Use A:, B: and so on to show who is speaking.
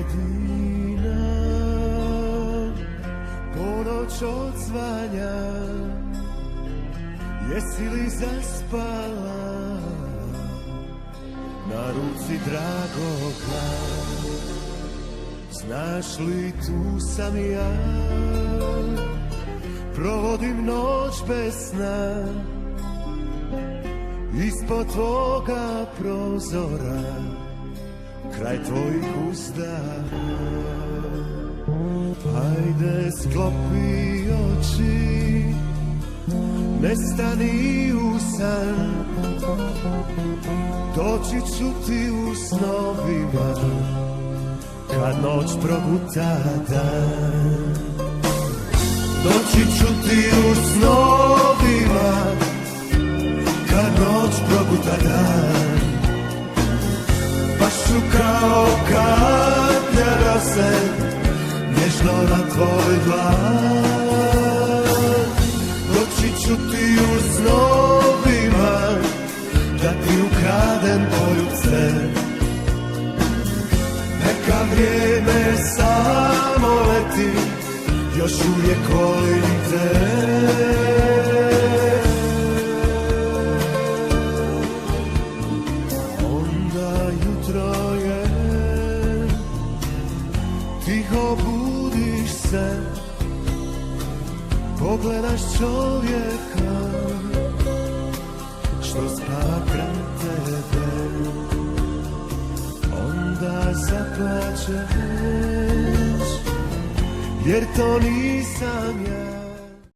A: jedina, ponoć odzvanja, jesi li zaspala na ruci dragoga? Znaš li, tu sam ja, provodim noć bez sna, ispod tvoga prozora, kraj tvojih uzdaha. Ajde, sklopi oči, nestani u san, doći ću ti u snovima, kad noć proguta dan. Doći ću ti u snovima, kad noć proguta dan. Baš ću kao kaplja rose, nježno na tvoj dlan. Doći ću ti u snovima, da ti ukradem poljubce. Neka vrijeme samo leti, još uvijek volim te. Onda jutro je, tiho budiš se, pogledaš čovjeka što spava kraj tebe. Onda zaplačeš, jer to nisam ja.